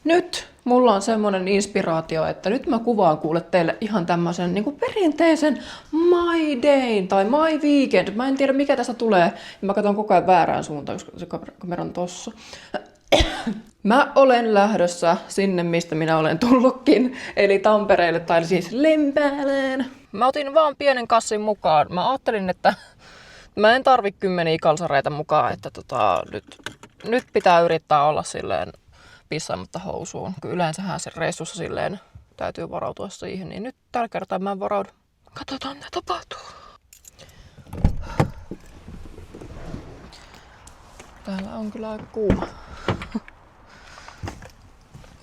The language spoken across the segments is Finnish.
Nyt mulla on semmonen inspiraatio, että nyt mä kuvaan kuule teille ihan tämmösen niin kuin perinteisen My Day tai My Weekend. Mä en tiedä mikä tästä tulee. Ja mä katson koko ajan väärään suuntaan, koska se kamera on tossa. Mä olen lähdössä sinne, mistä minä olen tullutkin, eli Tampereelle tai siis Lempääleen. Mä otin vaan pienen kassin mukaan. Mä ajattelin, että mä en tarvi 10 kalsareita mukaan, että nyt pitää yrittää olla silleen pissaamatta housuun. Kun yleensähän se reissussa silleen täytyy varautua siihen, niin nyt tällä kertaa mä en varaudu. Katsotaan mitä tapahtuu. Täällä on kyllä aika kuuma.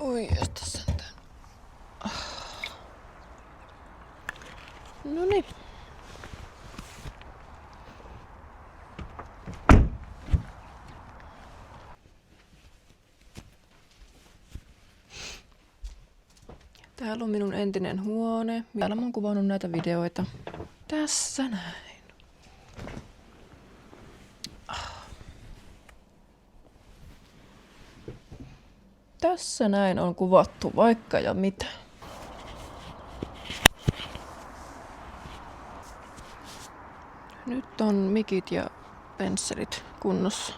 Oi estä sentään. Noniin. Täällä on minun entinen huone. Täällä mä oon kuvannut näitä videoita. Tässä näin. Tässä näin on kuvattu vaikka ja mitä. Nyt on mikit ja pensselit kunnossa.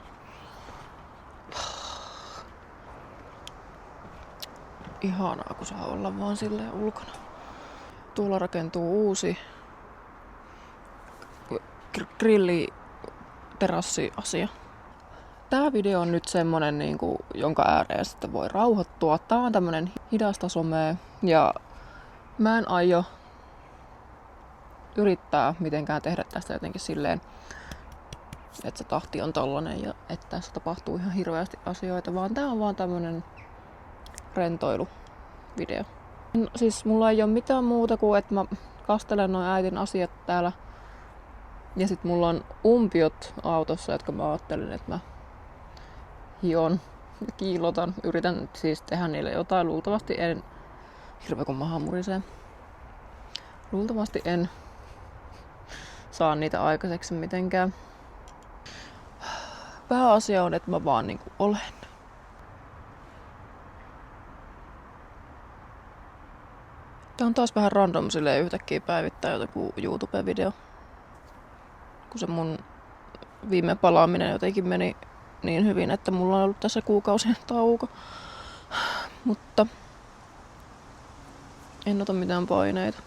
Ihanaa, kun saa olla vaan silleen ulkona. Tuolla rakentuu uusi grilliterassi-asia. Tää video on nyt semmonen, jonka ääreen sitten voi rauhoittua. Tää on tämmönen hidasta somea ja mä en aio yrittää mitenkään tehdä tästä jotenkin silleen, että se tahti on tollanen ja että tässä tapahtuu ihan hirveästi asioita, vaan tää on vaan tämmönen rentoiluvideo. Siis mulla ei oo mitään muuta kuin, että mä kastelen noin äitin asiat täällä. Ja sit mulla on umpiot autossa, jotka mä ajattelin, että mä hion ja kiilotan. Yritän siis tehdä niille jotain. Luultavasti en... Hirveä kun maha murisee. Luultavasti en saa niitä aikaiseksi mitenkään. Pääasia on, että mä vaan niinku olen. Tää on taas vähän random silleen yhtäkkiä päivittää joku YouTube-video. Kun se mun viime palaaminen jotenkin meni niin hyvin, että mulla on ollut tässä kuukausien tauko. Mutta en ota mitään paineita.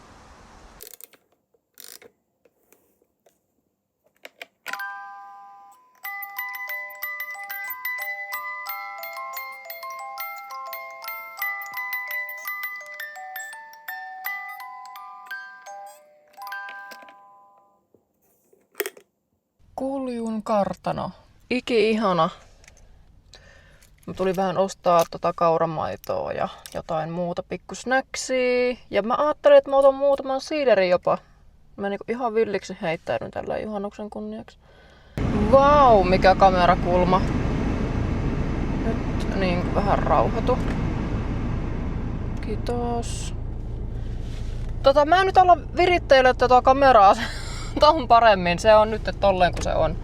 Kuljun kartano. Iki-ihana. Mä tulin vähän ostaa kauramaitoa ja jotain muuta pikkusnäksiä. Ja mä ajattelin, että mä otan muutaman siiderin jopa. Mä ihan villiksi heittäydyn tällä juhannuksen kunniaksi. Vau, mikä kamerakulma. Nyt niin vähän rauhoitu. Kiitos. Mä en nyt olla viritteille tätä kameraa. Tohon paremmin. Se on nyt tolleen kuin se on.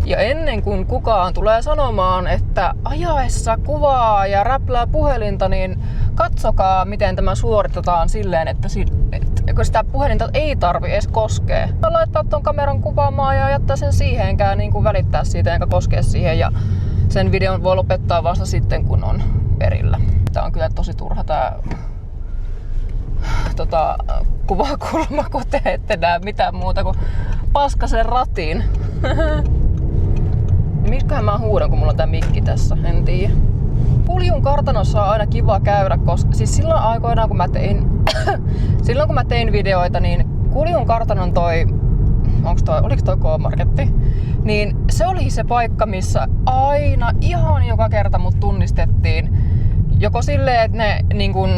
Ja ennen kuin kukaan tulee sanomaan, että ajaessa kuvaa ja räplää puhelinta, niin katsokaa miten tämä suoritetaan silleen, että kun sitä puhelinta ei tarvi edes koskea. Laittaa ton kameran kuvaamaan ja jättää sen siihenkään niin kuin välittää siitä enkä koskea siihen ja sen videon voi lopettaa vasta sitten kun on perillä. Tää on kyllä tosi turha tää kuvakulma, kun te ette näe mitään muuta kuin paskasen ratin. Missäköhän mä huudan, kun mulla on tää mikki tässä, en tiedä. Kuljun kartanossa on aina kiva käydä, koska siis silloin aikoinaan kun mä tein videoita, niin Kuljun kartanon oliko toi K-marketti? Niin se oli se paikka, missä aina ihan joka kerta mut tunnistettiin. Joko silleen, että ne niin kun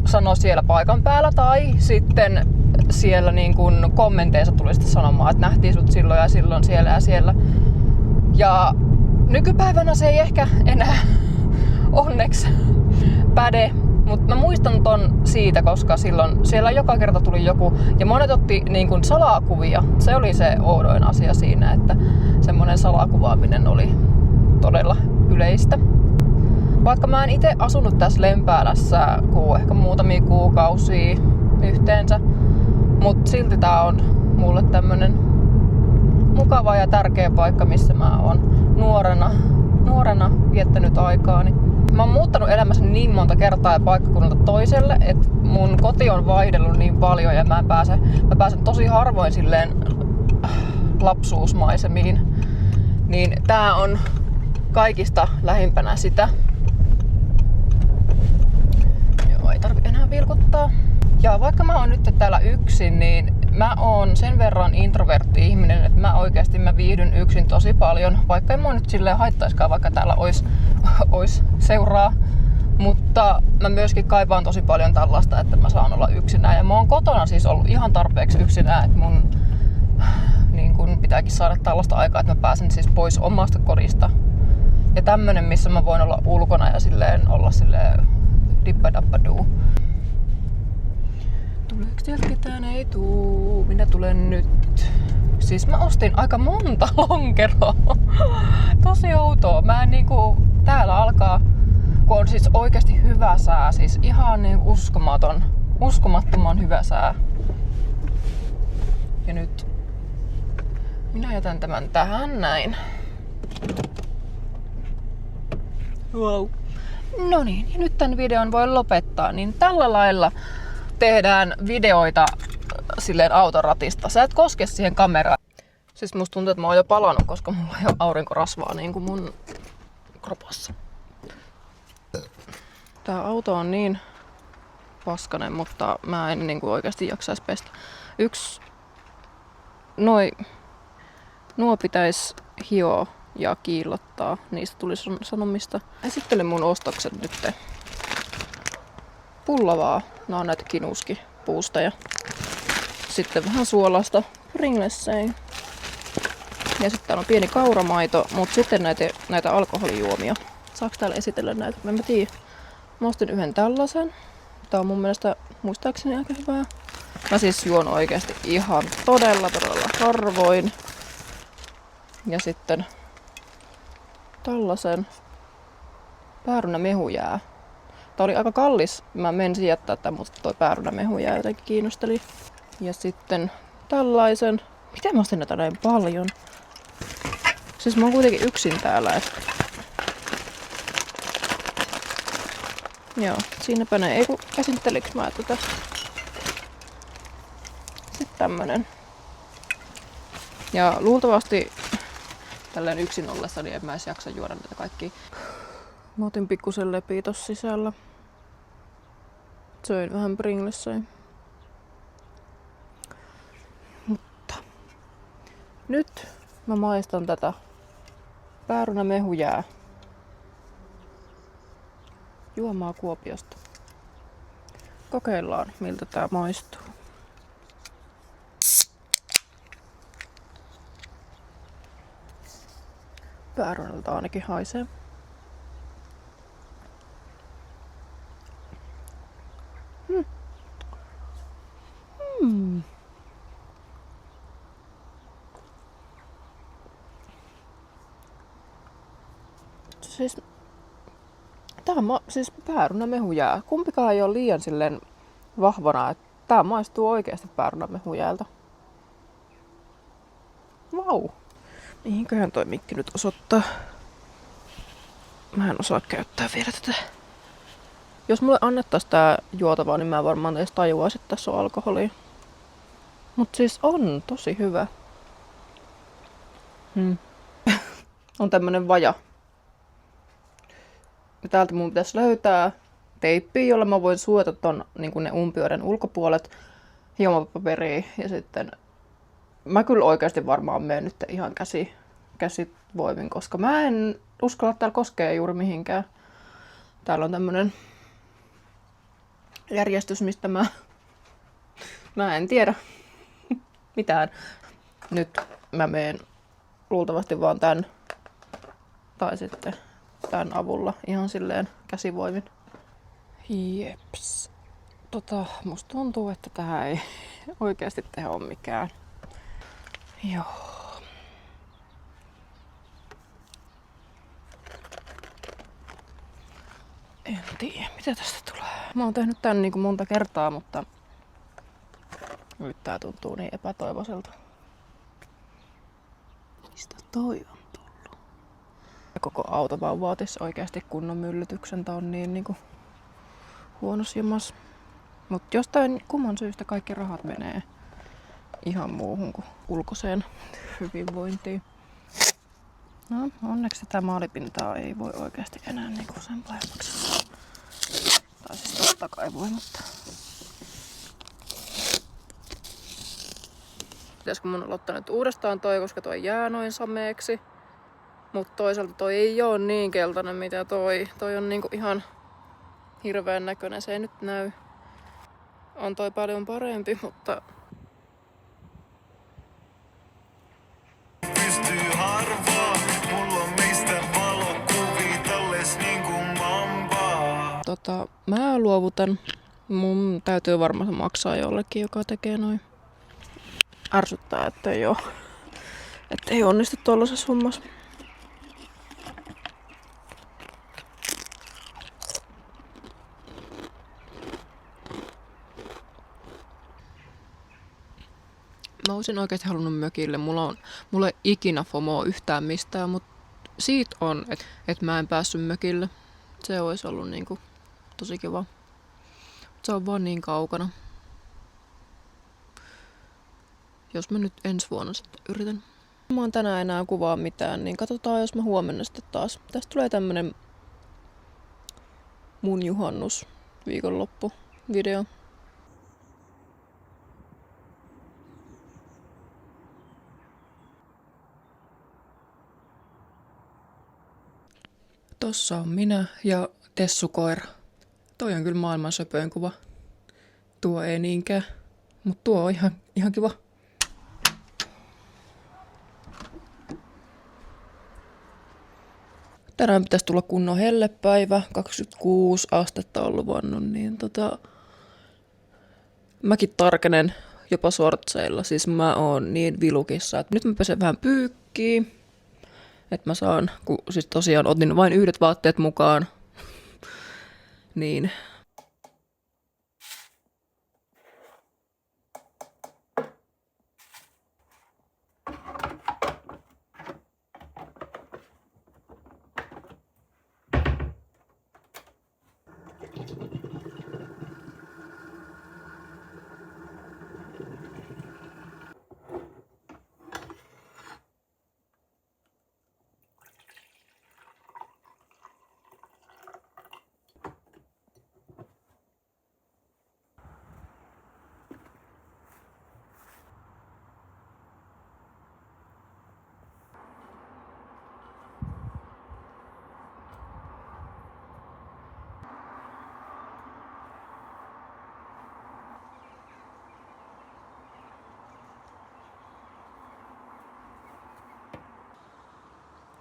sanoi siellä paikan päällä tai sitten siellä niin kun kommenteissa tuli sitten sanomaan, että nähtiin sut silloin ja silloin siellä ja siellä. Ja nykypäivänä se ei ehkä enää onneksi päde, mutta mä muistan ton siitä, koska silloin siellä joka kerta tuli joku ja monet otti niin kuin salakuvia. Se oli se oudoin asia siinä, että semmoinen salakuvaaminen oli todella yleistä. vaikka mä en itse asunut tässä Lempäälässä kuin ehkä muutamia kuukausia yhteensä, mutta silti tää on mulle tämmönen mukava ja tärkeä paikka, missä mä oon nuorena viettänyt aikaani. Mä oon muuttanut elämässäni niin monta kertaa ja paikkakunnalta toiselle, että mun koti on vaihdellut niin paljon ja mä pääsen tosi harvoin silleen lapsuusmaisemiin. Niin tää on kaikista lähimpänä sitä. Joo, ei tarvi enää vilkuttaa. Ja vaikka mä oon nyt täällä yksin, niin mä oon sen verran introvertti ihminen, että mä viihdyn yksin tosi paljon. Vaikka en mua nyt silleen haittaiskaan, vaikka täällä ois seuraa. Mutta mä myöskin kaipaan tosi paljon tällaista, että mä saan olla yksinään. Ja mä oon kotona siis ollut ihan tarpeeksi yksinään, että mun niin kun pitääkin saada tällaista aikaa, että mä pääsen siis pois omasta kodista. Ja tämmönen, missä mä voin olla ulkona ja silleen olla silleen dippadappaduu. Tuleeko sieltä ketään? Ei tuu. Minä tulen nyt. Siis mä ostin aika monta lonkeroa. Tosi outoa. Mä en niinku... Täällä alkaa, kun on siis oikeasti hyvä sää. Siis ihan niinku uskomattoman hyvä sää. Ja nyt minä jätän tämän tähän näin. Wow. No niin, ja nyt tän videon voi lopettaa. Niin tällä lailla tehdään videoita silleen autoratista. Sä et koske siihen kameraan. Siis musta tuntuu, että mä oon jo palannut, koska mulla ei ole aurinkorasvaa niin kuin mun kropassa. Tää auto on niin paskanen, mutta mä en niin kuin oikeasti jaksais pestä. Nuo pitäis hioa ja kiillottaa. Niistä tuli sanomista. Esittelen mun ostokset nyt. Pullavaa. Nää on näitä kinuskipuusta ja sitten vähän suolasta Pringlessein. Ja sitten täällä on pieni kauramaito, mutta sitten näitä alkoholijuomia. Saaks täällä esitellä näitä? Mä en tiedä. Mä ostin yhden tällaisen. Tää on mun mielestä muistaakseni aika hyvää. Mä siis juon oikeasti ihan todella harvoin. Ja sitten tällaisen päärynämehujää. Tää oli aika kallis. Mä menisin jättää tämän, mutta toi päärynämehujää jotenkin kiinnosteli. Ja sitten tällaisen. Miten mä ostin näitä näin paljon? Siis mä oon kuitenkin yksin täällä. Joo, siinäpä ne. Ei kun käsitteliks mä tätä. Sitten tämmönen. Ja luultavasti tälleen yksin ollessa niin en mä edes jaksa juoda näitä kaikkia. Mä otin pikkusen lepii tossa sisällä. Söin vähän Pringlessein. Mutta nyt mä maistan tätä päärynämehujää. Juomaa Kuopiosta. Kokeillaan miltä tää maistuu. Päärynältä ainakin haisee. Siis siis päärynämehujää. Kumpikaan ei ole liian silleen vahvana, että tää maistuu oikeasti päärynämehujäältä. Vau! Mihinköhän toi mikki nyt osoittaa? Mä en osaa käyttää vielä tätä. Jos mulle annettais tää juotavaa, niin mä varmaan edes tajuaisin, että tässä on alkoholia. Mut siis on tosi hyvä. On tämmönen vaja. Ja täältä mun pitäisi löytää teippiä, jolla mä voin suojata ton niin ne umpioiden ulkopuolet hiomapaperiin. Ja sitten mä kyllä oikeasti varmaan menen nyt ihan käsivoimin, koska mä en uskalla täällä koskea juuri mihinkään. Täällä on tämmönen järjestys, mistä mä en tiedä mitään. Nyt mä menen luultavasti vaan tän tai sitten tän avulla ihan silleen käsivoimin. Jeps. Musta tuntuu, että tähän ei oikeasti teho mikään. Joo. En tiedä, mitä tästä tulee. Mä oon tehnyt tän niin kuin monta kertaa, mutta nyt tää tuntuu niin epätoivoiselta. Mistä toi on tullut? Koko auto vaan vaatis oikeasti kunnon myllytyksen. Tää on niin niinku huonos jamas. Mut jostain kumman syystä kaikki rahat menee ihan muuhun kuin ulkoiseen hyvinvointiin. No, onneksi tätä maalipintaa ei voi oikeasti enää niinku sen pahemmaksi. Tai siis totta kai voi, mutta... Pitäisikö mun aloittaa nyt uudestaan toi, koska toi jää noin sameeksi. Mut toisaalta toi ei oo niin keltainen mitä toi. Toi on niinku ihan hirveän näköinen, se ei nyt näy. On toi paljon parempi, mutta... Pystyy harvaa, mulla on meistä valokuvia tolles niinku mambaa. Mä luovutan. Mun täytyy varmaan maksaa jollekin, joka tekee noin. Ärsyttää, ettei onnistu tollasessa hommassa. Mä olisin oikeesti halunnut mökille. Mulla ei ikinä FOMOa yhtään mistään, mutta siitä on, että mä en päässyt mökille. Se olisi ollut niinku tosi kiva. Se on vaan niin kaukana. Jos mä nyt ensi vuonna sitten yritän. Mä oon tänään enää kuvaa mitään, niin katsotaan jos mä huomenna sitten taas. Tästä tulee tämmönen mun juhannus viikonloppu video. Tossa on minä ja Tessu-koira. Toi on kyllä maailman söpöin kuva. Tuo ei niinkään, mutta tuo on ihan kiva. Tänään pitäisi tulla kunnon hellepäivä, 26 astetta on luvannut, niin mäkin tarkenen jopa sortseilla. Siis mä oon niin vilukissa, että nyt mä pesen vähän pyykkiin. Että mä saan, kun siis tosiaan otin vain yhdet vaatteet mukaan, niin...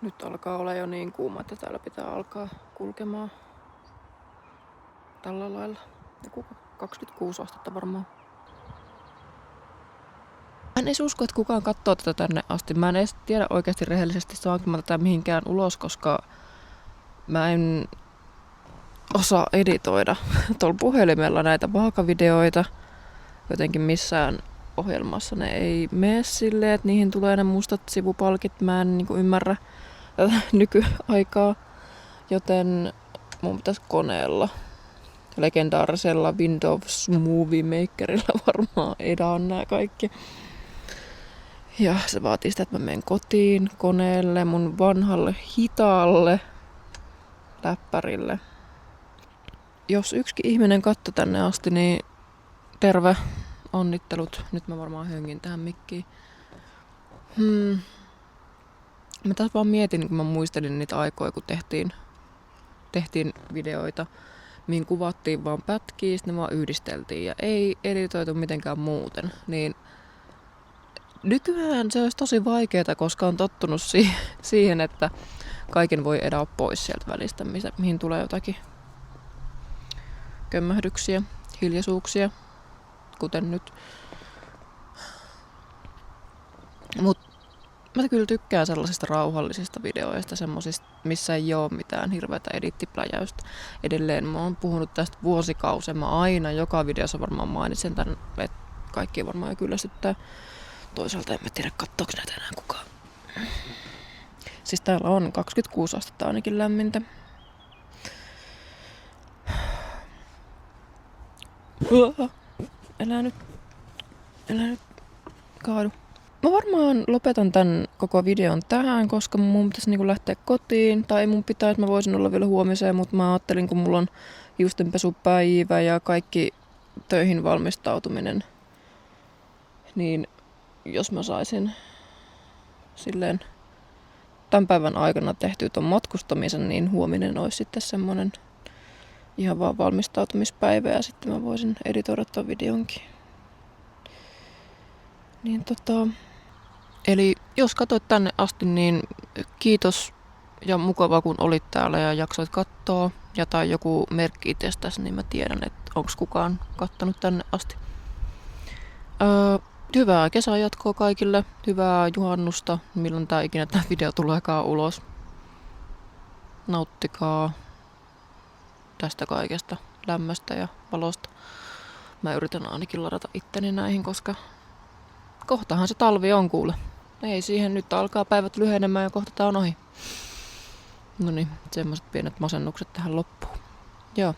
Nyt alkaa olla jo niin kuuma, että täällä pitää alkaa kulkemaan tällä lailla. Joku 26 astetta varmaan. Mä en edes usko, että kukaan katsoo tätä tänne asti. Mä en edes tiedä oikeasti rehellisesti saanko mä tätä mihinkään ulos, koska mä en osaa editoida tuolla puhelimella näitä vaakavideoita. Jotenkin missään ohjelmassa ne ei mene silleen, että niihin tulee ne mustat sivupalkit. Mä en niinku ymmärrä tätä nykyaikaa, joten mun pitäisi koneella, legendaarisella Windows Movie Makerilla varmaan edaan nää kaikki. Ja se vaatii sitä, että mä menen kotiin koneelle, mun vanhalle hitaalle läppärille. Jos yksikin ihminen katsoi tänne asti, niin terve, onnittelut. Nyt mä varmaan höngin tähän mikkiin. Mä taas vaan mietin, kun mä muistelin niitä aikoja, kun tehtiin videoita, mihin kuvattiin vaan pätkiä, sitten ne vaan yhdisteltiin ja ei editoitu mitenkään muuten. Niin nykyään se olisi tosi vaikeaa, koska on tottunut siihen, että kaiken voi edaa pois sieltä välistä, mihin tulee jotakin kömmähdyksiä, hiljaisuuksia, kuten nyt. Mut Mä kyllä tykkään sellaisista rauhallisista videoista, semmosista, missä ei ole mitään hirveätä edittipläjäystä. Edelleen mä oon puhunut tästä vuosikausia. Mä aina joka videossa varmaan mainitsen tän, että kaikki varmaan jo kyllästyttää. Toisaalta en mä tiedä, kattooks näitä enää kukaan. Siis täällä on 26 astetta ainakin lämmintä. Älä nyt kaadu. Mä varmaan lopetan tän koko videon tähän, koska mun pitäisi niinku lähteä kotiin. Tai mun pitää, että mä voisin olla vielä huomiseen, mutta mä ajattelin, kun mulla on juustenpesupäivä ja kaikki töihin valmistautuminen, niin jos mä saisin silleen tämän päivän aikana tehtyä ton matkustamisen, niin huominen olisi sitten semmonen ihan vaan valmistautumispäivä ja sitten mä voisin editoida ton videonkin. Niin eli jos katsoit tänne asti, niin kiitos ja mukavaa kun olit täällä ja jaksoit katsoa ja tai joku merkki itsestäsi, niin mä tiedän, että onko kukaan kattonut tänne asti. Hyvää kesän jatkoa kaikille, hyvää juhannusta, milloin tää ikinä tää video tuleekaan ulos. Nauttikaa tästä kaikesta lämmöstä ja valosta. Mä yritän ainakin ladata itteni näihin, koska kohtahan se talvi on kuule. Ei siihen, nyt alkaa päivät lyhenemään ja kohta tää on ohi. Noniin, semmoset pienet masennukset tähän loppuun. Joo.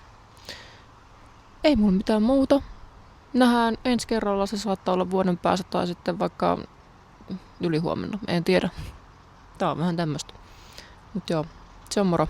Ei mulla mitään muuta. Nähdään ensi kerralla, se saattaa olla vuoden päästä tai sitten vaikka ylihuomenna, en tiedä. Tää on vähän tämmöstä. Mut joo, se on moro.